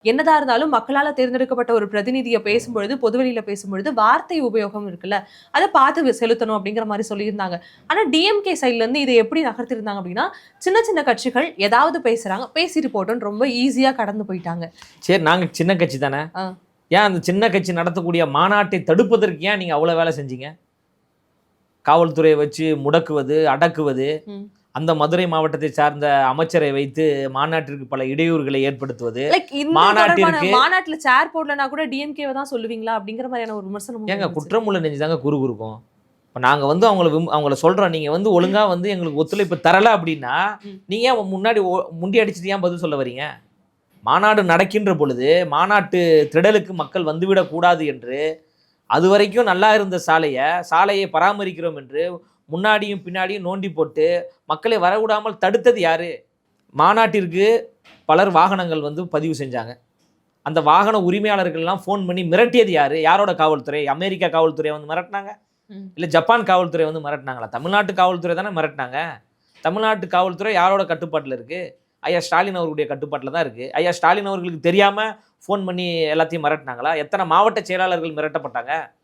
என்னதான் இருந்தாலும் மக்களால தேர்ந்தெடுக்கப்பட்ட ஒரு பிரதிநிதிய பேசும்பொழுது, பொதுவெளியில பேசும்பொழுது வார்த்தை உபயோகம் இருக்குல்ல, அத பார்த்து செலுத்தணும் அப்படிங்கிற மாரி சொல்லியிருந்தாங்க. ஆனா டிஎம்கே சைட்ல இருந்து இத எப்படி நகர்த்திருந்தாங்க அப்படின்னா, சின்ன சின்ன கட்சிகள் ஏதாவது பேசுறாங்க, பேசிட்டு போட்டும்ன்னு ரொம்ப ஈஸியா கடந்து போயிட்டாங்க. சரி நாங்க சின்ன கட்சி தானே. ஆ. ஏன் அந்த சின்ன கட்சி நடத்தக்கூடிய மாநாட்டை தடுப்பதற்கு ஏன் நீங்க அவ்வளவு வேலை செஞ்சீங்க? காவல்துறையை வச்சு முடக்குவது, அடக்குவது, ம். அந்த மதுரை மாவட்டத்தை சார்ந்த அமைச்சரை வைத்து மாநாட்டிற்கு பல இடையூறுகளை ஏற்படுத்துவது, லைக் இந்த தொடர்பான மாநாட்டிற்கு மாநாட்டுல சேர் போடலனா கூட டிஎம்கேவ தான் சொல்லுவீங்களா? அப்படிங்கிற மாரியான ஒரு விமர்சனமும் ஏங்க இருந்துச்சு. குற்றமுள்ள நெஞ்சு தாங்க குறுகுறுக்கும். இப்போ நாங்க வந்து அவங்கள சொல்றோம், நீங்க வந்து ஒழுங்கா வந்து எங்களுக்கு ஒத்துழைப்பு தரல அப்படின்னா, ம். நீங்க ஏன் முன்னாடி முண்டி அடிச்சுட்டு ஏன் பதில் சொல்ல வரீங்க? மாநாடு நடக்கின்ற பொழுது மாநாட்டு திடலுக்கு மக்கள் வந்துவிடக் கூடாது என்று அதுவரைக்கும் நல்லா இருந்த சாலையை பராமரிக்கிறோம் என்று முன்னாடியும் பின்னாடியும் நோண்டி போட்டு மக்களை வரவிடாமல் தடுத்தது யாரு? மாநாட்டிற்கு பலர் வாகனங்கள் வந்து பதிவு செஞ்சாங்க. அந்த வாகன உரிமையாளர்கள்லாம் ஃபோன் பண்ணி மிரட்டியது யாரு? யாரோட காவல்துறை? அமெரிக்கா காவல்துறை வந்து மிரட்டினாங்க, இல்லை ஜப்பான் காவல்துறை வந்து மிரட்டினாங்களா? தமிழ்நாட்டு காவல்துறை தானே மிரட்டினாங்க. தமிழ்நாட்டு காவல்துறை யாரோட கட்டுப்பாட்டில் இருக்குது? ஐயா ஸ்டாலின் அவர்களுடைய கட்டுப்பாட்டில் தான் இருக்குது. ஐயா ஸ்டாலின் அவர்களுக்கு தெரியாமல் ஃபோன் பண்ணி எல்லாத்தையும் மிரட்டினாங்களா? எத்தனை மாவட்ட செயலாளர்கள் மிரட்டப்பட்டாங்க?